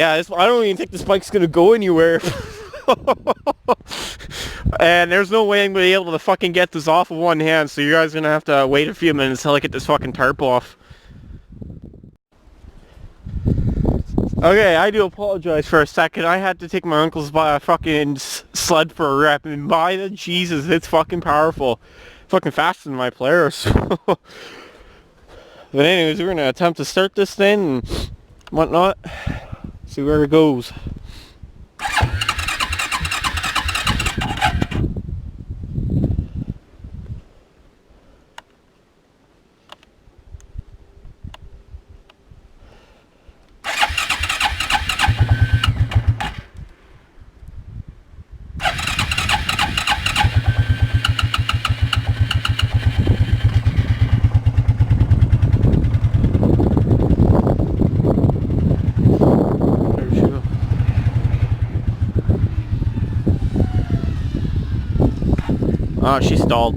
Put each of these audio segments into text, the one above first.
Yeah, I don't even think this bike's gonna go anywhere. And there's no way I'm gonna be able to fucking get this off with one hand, so you guys are gonna have to wait a few minutes until I get this fucking tarp off. Okay, I do apologize for a second. I had to take my uncle's fucking sled for a rep, and by the Jesus, it's fucking powerful. Fucking faster than my Polaris. But anyways, we're gonna attempt to start this thing and whatnot. See where it goes. Oh, she stalled.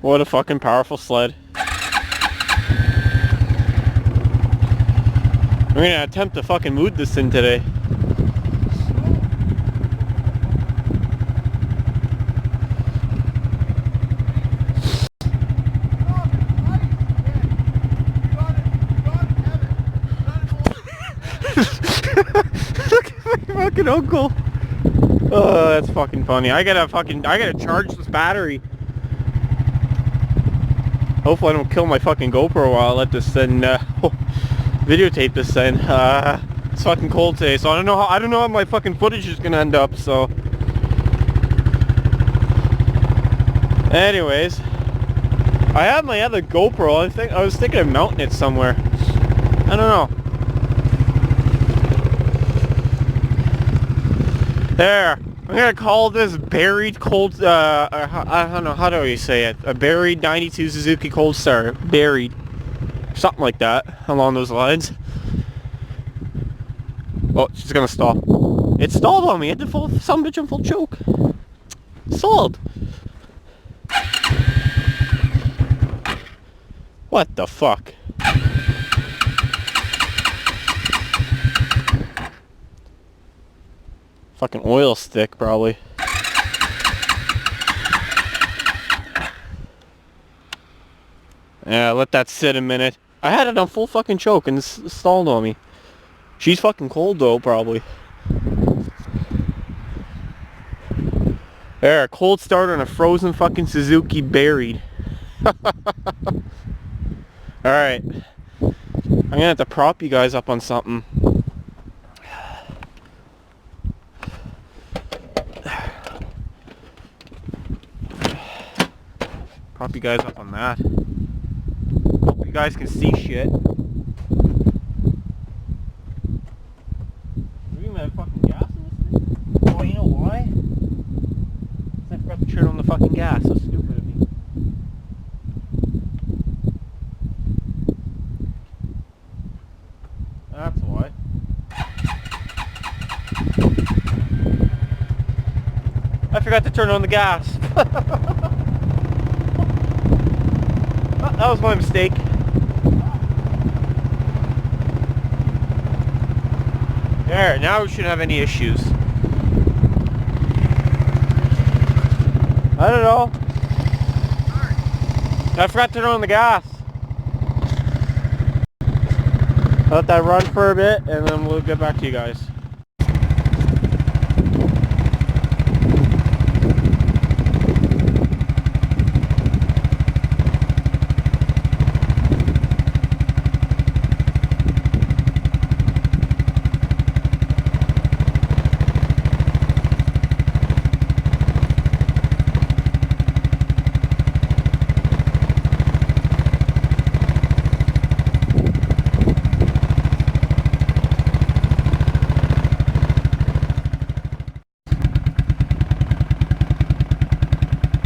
What a fucking powerful sled. We're gonna attempt to fucking move this thing today. Look at my fucking uncle. Oh, that's fucking funny. I gotta charge this battery. Hopefully I don't kill my fucking GoPro while I let this thing videotape this thing. It's fucking cold today, so I don't know how my fucking footage is gonna end up. So, anyways, I have my other GoPro. I was thinking of mounting it somewhere. I don't know. There. I'm gonna call this buried cold, I don't know, how do you say it? A buried 92 Suzuki Cold Star. Buried. Something like that, along those lines. Oh, she's gonna stall. It stalled on me. It had to some bitch in full choke. Stalled. What the fuck? Fucking oil stick, probably. Yeah, let that sit a minute. I had it on full fucking choke and it stalled on me. She's fucking cold though, probably. There, a cold start on a frozen fucking Suzuki buried. Alright. I'm gonna have to prop you guys up on something. Prop you guys up on that. Hope you guys can see shit. Are we gonna have fucking gas in this thing? Oh, you know why? I forgot to turn on the fucking gas. So stupid of me. That's why. I forgot to turn on the gas. That was my mistake. There, now we shouldn't have any issues. I don't know. I forgot to turn on the gas. Let that run for a bit and then we'll get back to you guys.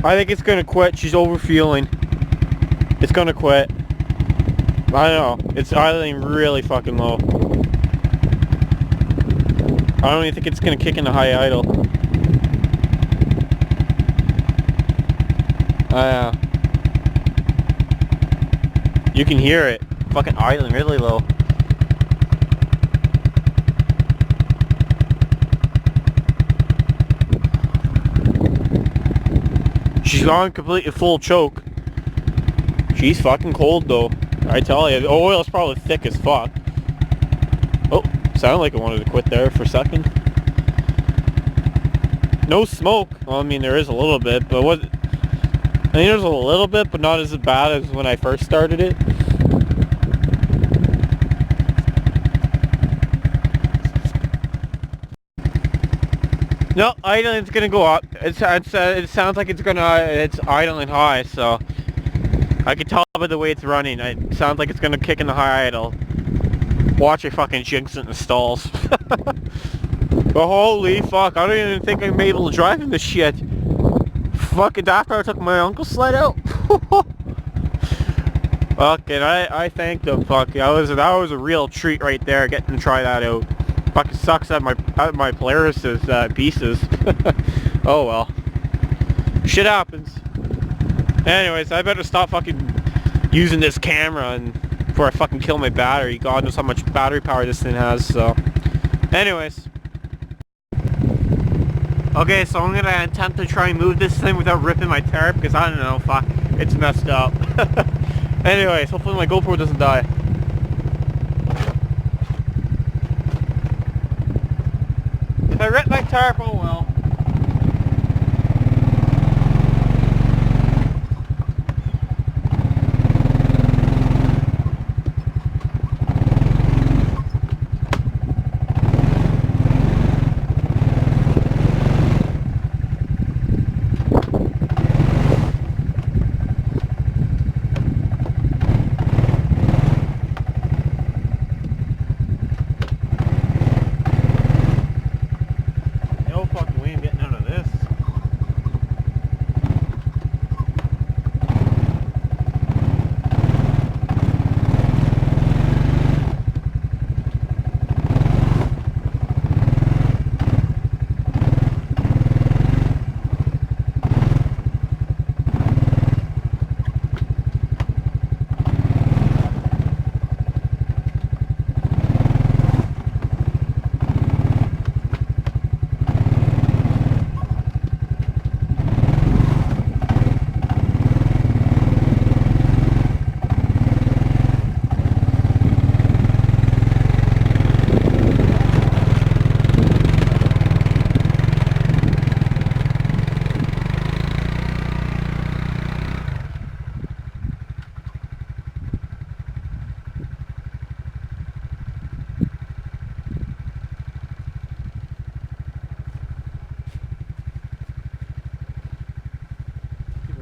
I think it's gonna quit. She's overfueling. It's gonna quit. I don't know. It's idling really fucking low. I don't even think it's gonna kick into high idle. You can hear it. Fucking idling really low. She's gone completely full choke. She's fucking cold though. I tell you, the oil's probably thick as fuck. Oh, sounded like it wanted to quit there for a second. No smoke. Well, I mean, there is a little bit, but what? I think there's a little bit, but not as bad as when I first started it. No, idling's gonna go up. It sounds like it's idling high, so I can tell by the way it's running. It sounds like it's gonna kick in the high idle. Watch it fucking jinx it in the stalls. But holy fuck, I don't even think I'm able to drive in this shit. Fucking after I took my uncle's sled out. Fucking, I thanked him. Fuck, that was a real treat right there, getting to try that out. Fucking sucks that my Polaris's pieces. Oh well. Shit happens. Anyways, I better stop fucking using this camera and before I fucking kill my battery. God knows how much battery power this thing has, so. Anyways. Okay, so I'm gonna attempt to try and move this thing without ripping my tarp, because I don't know, fuck, it's messed up. Anyways, hopefully my GoPro doesn't die. If I rip my tarp, oh well.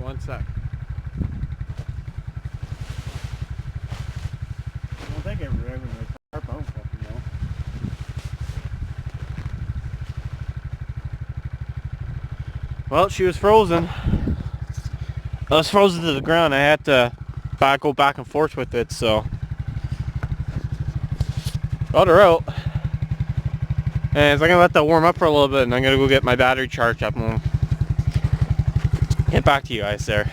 One sec. I don't think I remember my tarp. I don't fucking know. Well, she was frozen. I was frozen to the ground. I had to go back and forth with it, so got her out. And so I'm gonna let that warm up for a little bit, and I'm gonna go get my battery charged up and get back to you guys there.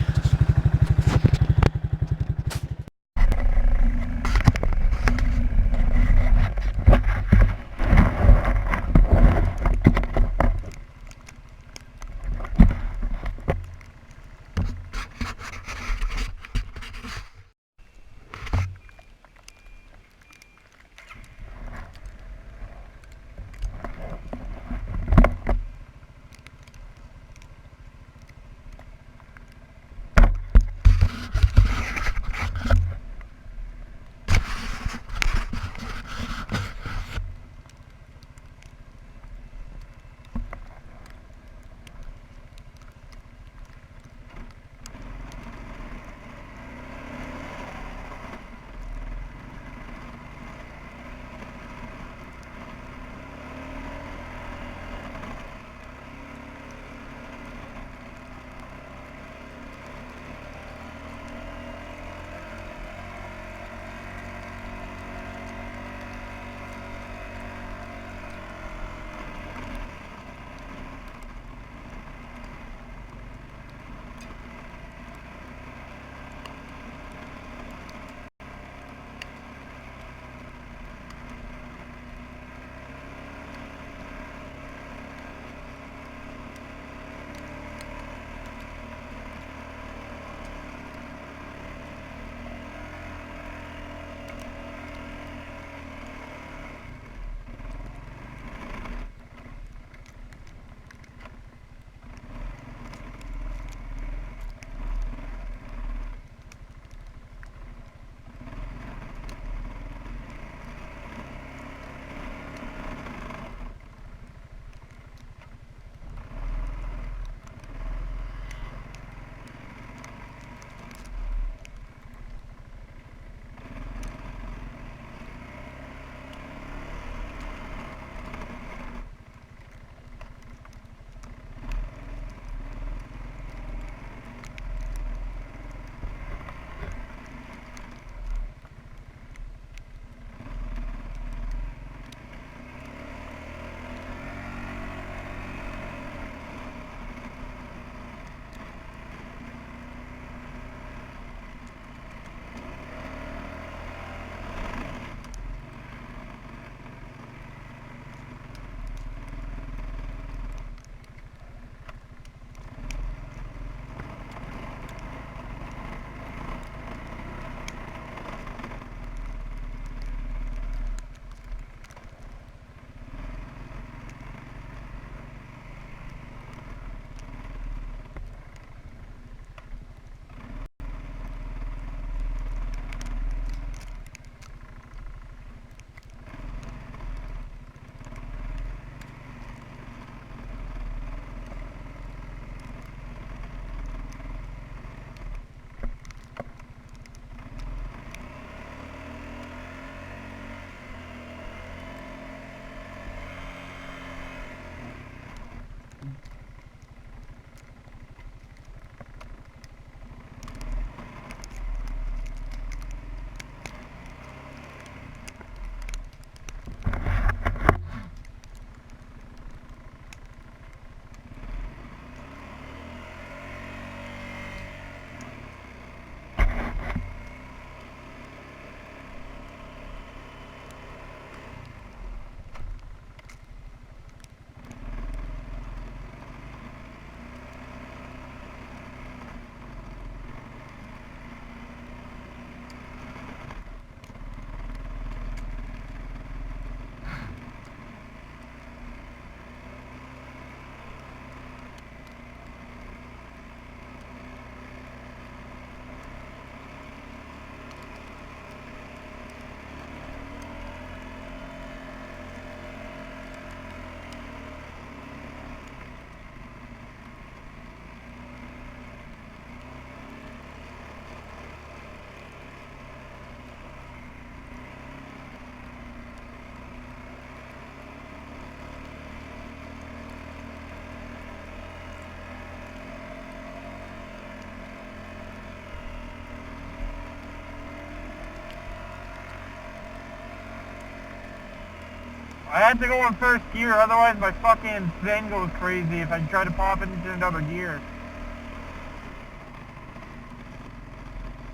I had to go in first gear, otherwise my fucking thing goes crazy if I try to pop it into another gear.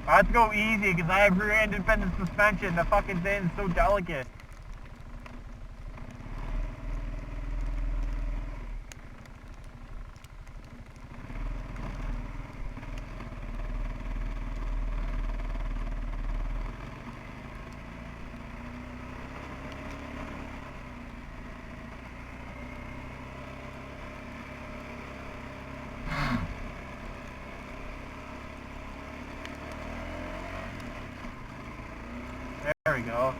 I had to go easy because I have rear independent suspension. The fucking thing is so delicate. There we go.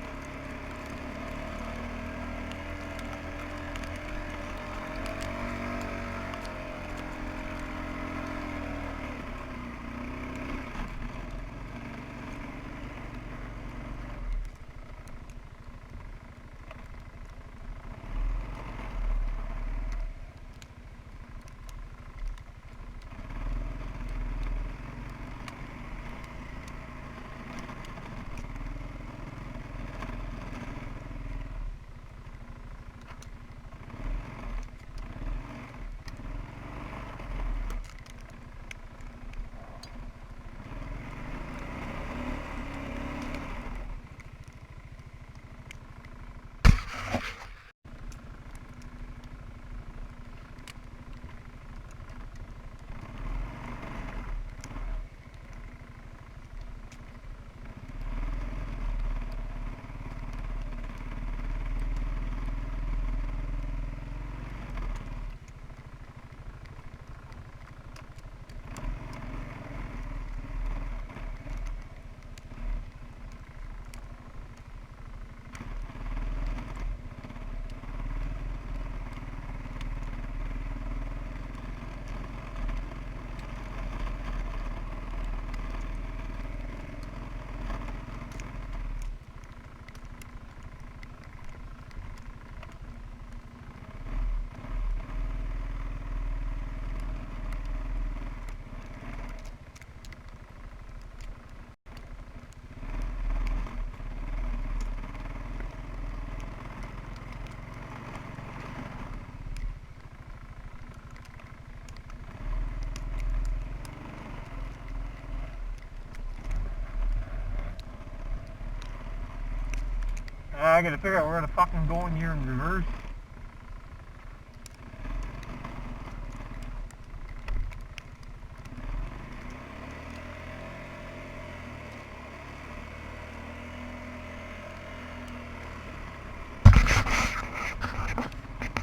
I gotta figure out where to fucking go in here in reverse.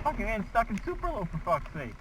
Fucking man stuck in super low for fuck's sake.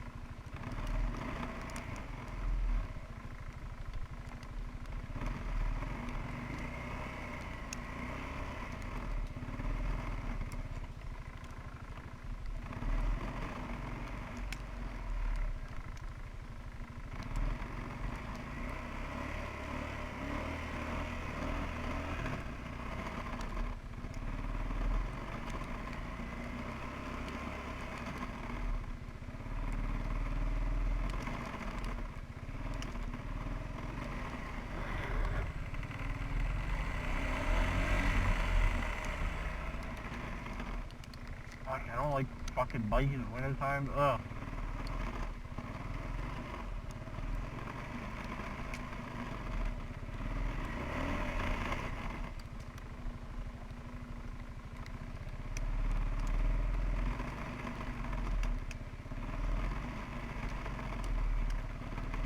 I don't like fucking biking in the wintertime. Ugh.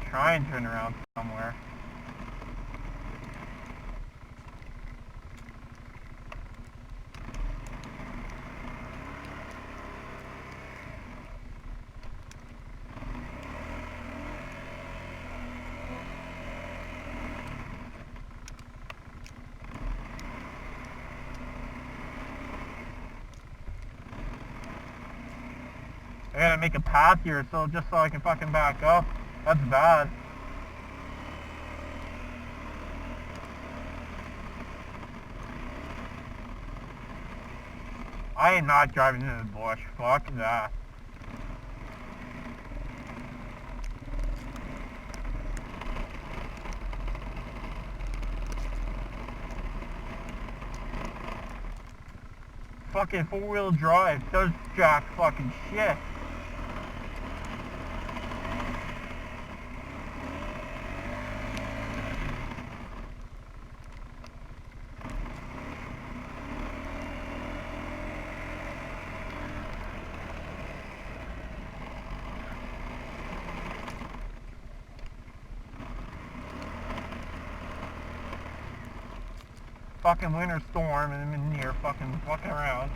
Try and turn around somewhere. I gotta make a path here just so I can fucking back up. That's bad. I am not driving into the bush. Fuck that. Fucking four-wheel drive does jack fucking shit. Fucking winter storm and I'm in here fucking walking around.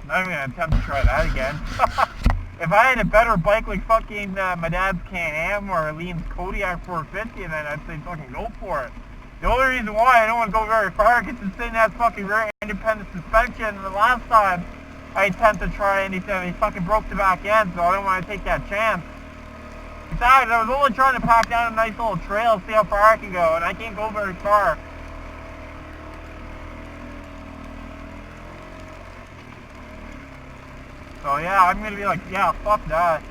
I'm gonna attempt to try that again. If I had a better bike like fucking my dad's Can-Am or Lean's Kodiak 450, then I'd say fucking go for it. The only reason why I don't want to go very far is it's in that fucking rear independent suspension, and the last time I attempted to try anything, he fucking broke the back end, so I don't want to take that chance. Besides, I was only trying to pack down a nice little trail, see how far I can go, and I can't go very far. So yeah, I'm gonna be like, yeah, fuck that.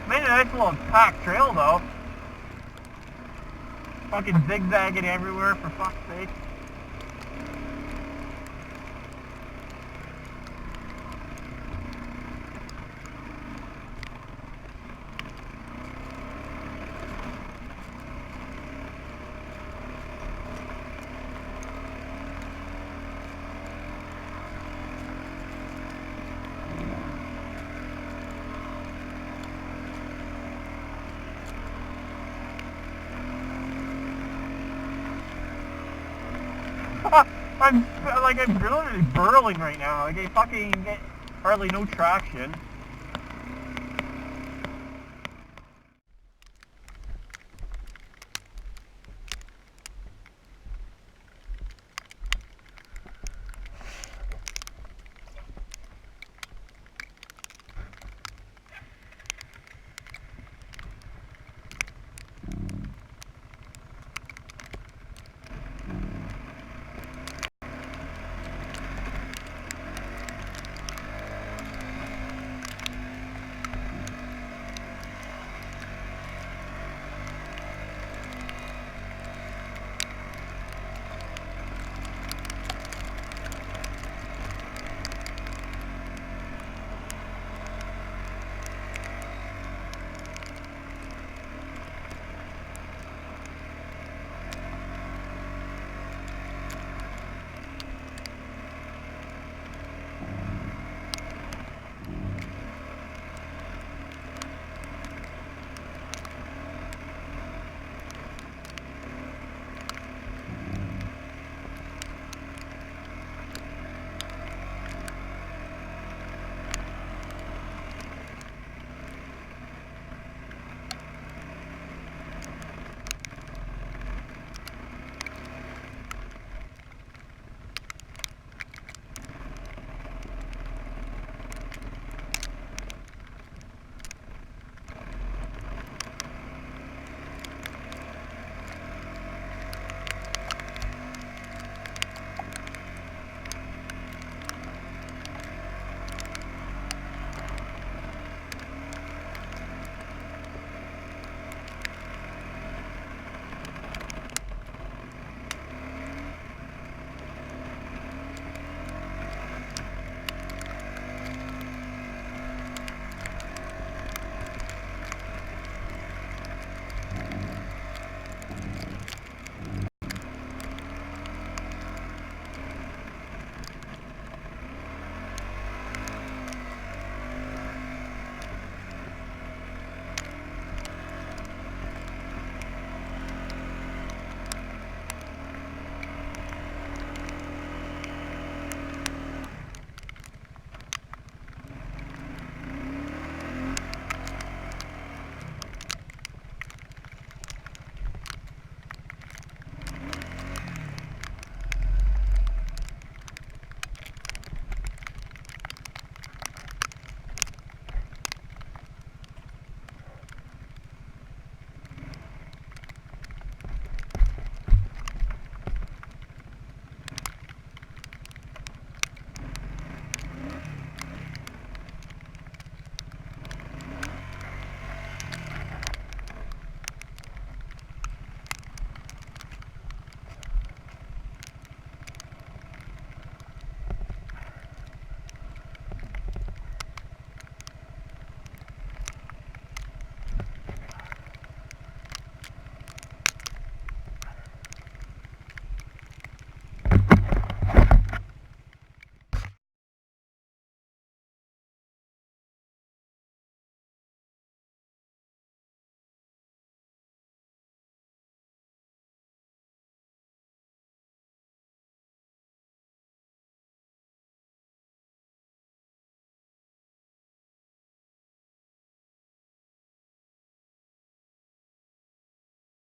Made a nice little packed trail though. Fucking zigzagging everywhere, for fuck's sake. I'm literally burling right now. Like I fucking get hardly no traction.